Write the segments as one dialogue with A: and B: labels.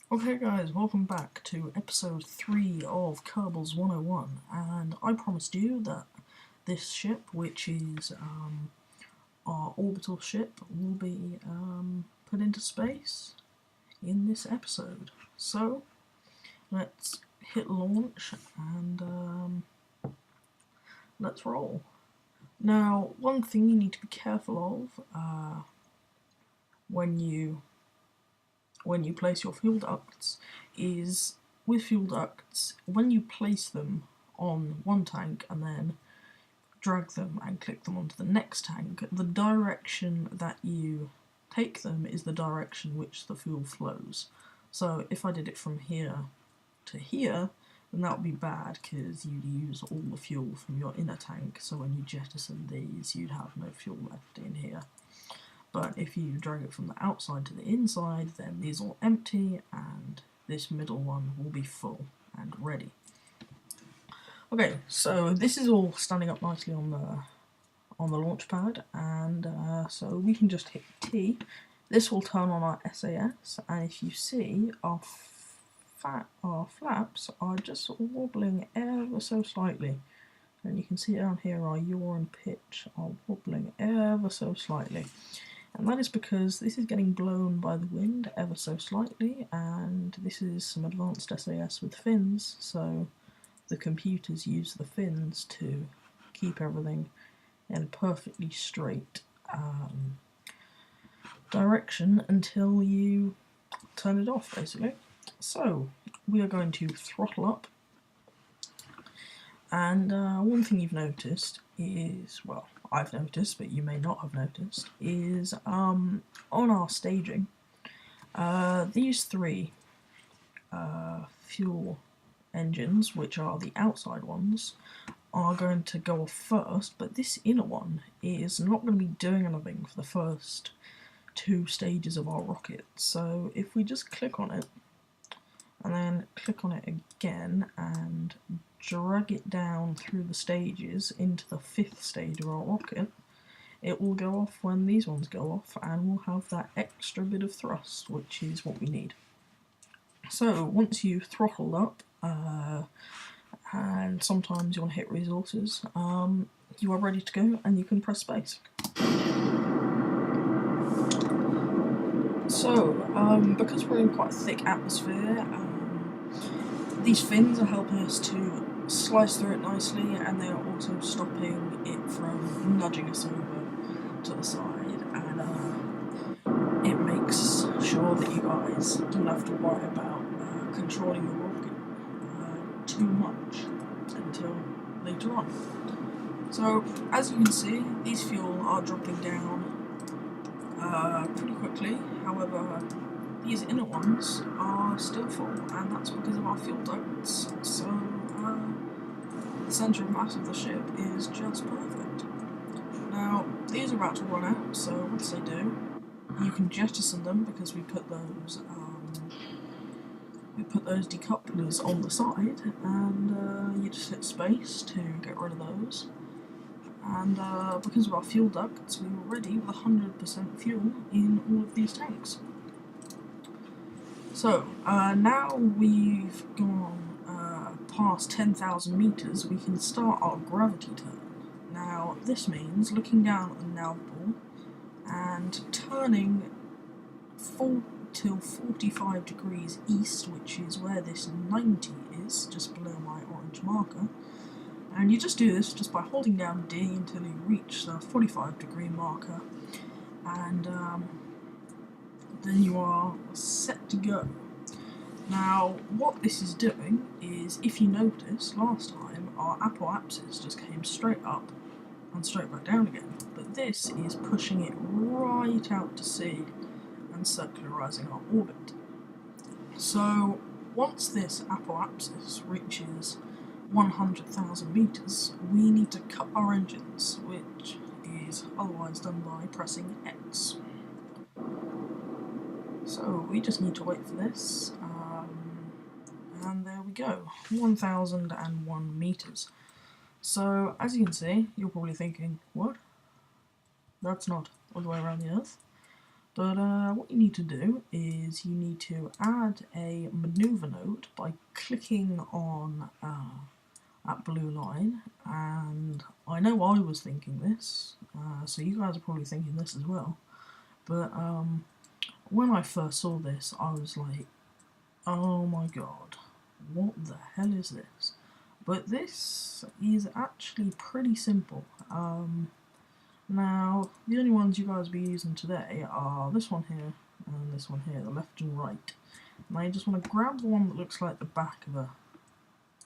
A: Okay guys, welcome back to episode 3 of Kerbals 101, and I promised you that this ship, which is our orbital ship, will be put into space in this episode. So, let's hit launch and let's roll. Now, one thing you need to be careful of when you place your fuel ducts is, with fuel ducts, when you place them on one tank and then drag them and click them onto the next tank, the direction that you take them is the direction which the fuel flows. So if I did it from here to here, then that would be bad because you'd use all the fuel from your inner tank, so when you jettison these you'd have no fuel left in here. But if you drag it from the outside to the inside, then these are empty and this middle one will be full and ready. Okay, so this is all standing up nicely on the launch pad, and so we can just hit T. This will turn on our SAS, and if you see, our flaps are just wobbling ever so slightly. And you can see down here our yaw and pitch are wobbling ever so slightly. And that is because this is getting blown by the wind ever so slightly, and this is some advanced SAS with fins, so the computers use the fins to keep everything in a perfectly straight direction until you turn it off, basically. So we are going to throttle up, and one thing you've noticed is, well, I've noticed, but you may not have noticed, is on our staging, these three fuel engines, which are the outside ones, are going to go off first, but this inner one is not going to be doing anything for the first two stages of our rocket. So if we just click on it, and then click on it again, and drag it down through the stages into the fifth stage of our rocket, it will go off when these ones go off, and we'll have that extra bit of thrust, which is what we need. So once you've throttled up, and sometimes you want to hit resources, you are ready to go and you can press space. So, because we're in quite a thick atmosphere, these fins are helping us to slice through it nicely, and they are also stopping it from nudging us over to the side, and it makes sure that you guys don't have to worry about controlling your rocket too much until later on. So, as you can see, these fuel are dropping down pretty quickly. However, these inner ones are still full, and that's because of our fuel ducts. So the centre of mass of the ship is just perfect. Now these are about to run out, so once they do, you can jettison them because we put those decouplers on the side, and you just hit space to get rid of those. And because of our fuel ducts, we were ready with 100% fuel in all of these tanks. So, now we've gone past 10,000 metres, we can start our gravity turn. Now, this means looking down at the nav ball and turning till 45 degrees east, which is where this 90 is, just below my orange marker. And you just do this just by holding down D until you reach the 45 degree marker, and then you are set to go. Now, what this is doing is, if you notice, last time our apoapsis just came straight up and straight back down again, but this is pushing it right out to sea and circularising our orbit. So, once this apoapsis reaches 100,000 metres, we need to cut our engines, which is otherwise done by pressing X. So we just need to wait for this, and there we go, 1,001 metres. So as you can see, you're probably thinking, what? That's not all the way around the Earth. But what you need to do is you need to add a maneuver node by clicking on that blue line, and I know I was thinking this, so you guys are probably thinking this as well, but when I first saw this I was like, oh my god, what the hell is this? But this is actually pretty simple. Now, the only ones you guys will be using today are this one here and this one here, the left and right. Now you just want to grab the one that looks like the back of a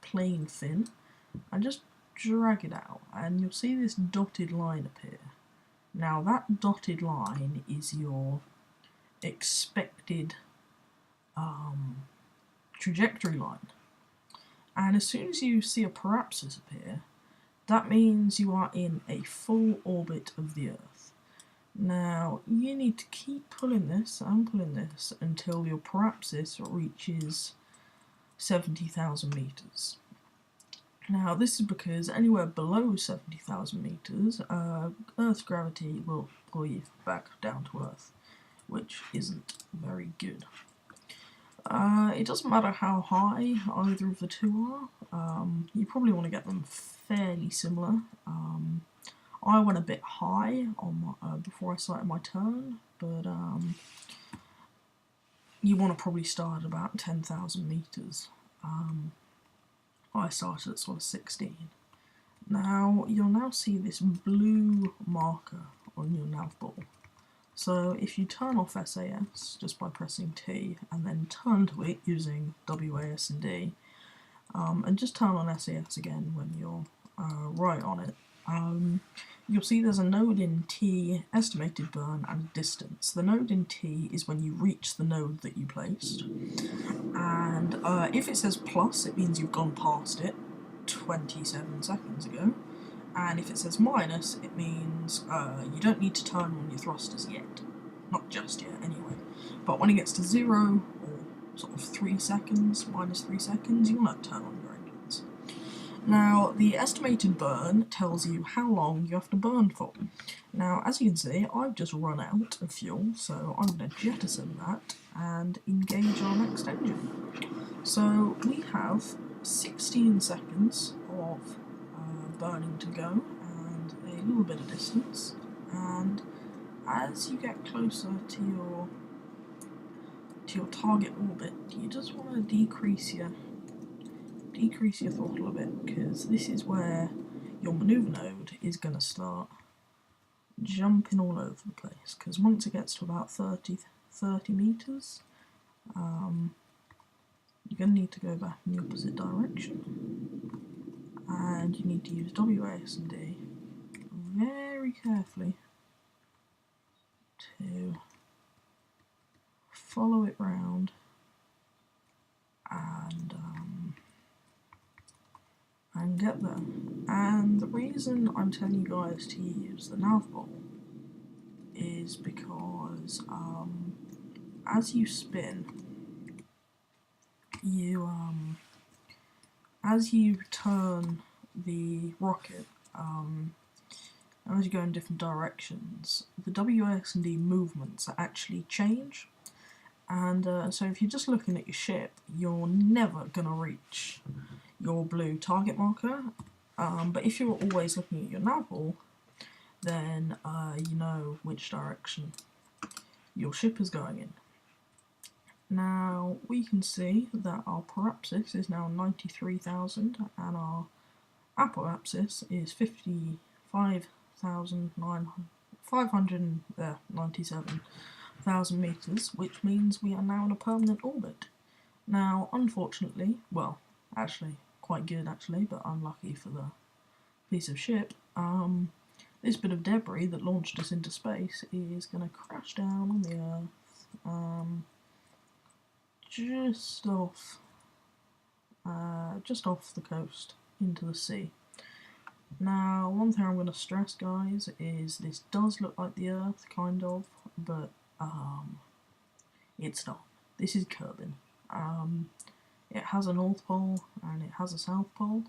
A: plane fin and just drag it out, and you'll see this dotted line appear. Now that dotted line is your expected trajectory line, and as soon as you see a parapsis appear, that means you are in a full orbit of the Earth. Now you need to keep pulling this and pulling this until your parapsis reaches 70,000 meters. Now this is because anywhere below 70,000 meters, Earth's gravity will pull you back down to Earth, which isn't very good. It doesn't matter how high either of the two are, you probably want to get them fairly similar. I went a bit high on my, before I started my turn, but you want to probably start at about 10,000 meters. I started at sort of 16. Now you'll now see this blue marker on your nav ball. So if you turn off SAS just by pressing T and then turn to it using WASD, and just turn on SAS again when you're right on it, you'll see there's a node in T, estimated burn, and a distance. The node in T is when you reach the node that you placed, and if it says plus, it means you've gone past it 27 seconds ago, and if it says minus, it means you don't need to turn on your thrusters yet. Not just yet, anyway. But when it gets to 0, or sort of 3 seconds, minus 3 seconds, you want to turn on your engines. Now, the estimated burn tells you how long you have to burn for. Now, as you can see, I've just run out of fuel, so I'm going to jettison that and engage our next engine. So we have 16 seconds of burning to go and a little bit of distance, and as you get closer to your target orbit, you just want to decrease your throttle a bit, because this is where your maneuver node is going to start jumping all over the place, because once it gets to about 30 meters, you're going to need to go back in the opposite direction, and you need to use WASD very carefully to follow it round and get there. And the reason I'm telling you guys to use the nav ball is because as you spin, as you turn the rocket, as you go in different directions, the WASD movements actually change, and so if you're just looking at your ship, you're never going to reach your blue target marker, but if you're always looking at your nav ball, then you know which direction your ship is going in. Now we can see that our parapsis is now 93,000 and our apoapsis is 597,000 meters, which means we are now in a permanent orbit. Now, unfortunately, well, actually, quite good actually, but unlucky for the piece of ship, this bit of debris that launched us into space is going to crash down on the Earth, just off the coast into the sea. Now, one thing I'm going to stress, guys, is this does look like the Earth, kind of, but it's not. This is Kerbin. It has a North Pole and it has a South Pole,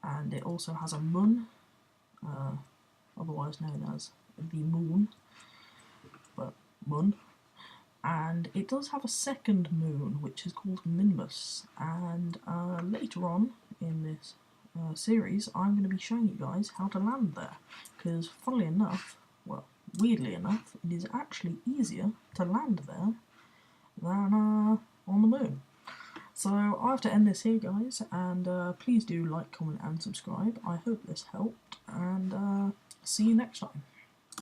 A: and it also has a moon, otherwise known as the Moon. But moon, and it does have a second moon, which is called Minmus, and later on in this series, I'm going to be showing you guys how to land there, because funnily enough, well, weirdly enough, it is actually easier to land there than on the moon. So I have to end this here, guys, and please do like, comment and subscribe. I hope this helped, and see you next time.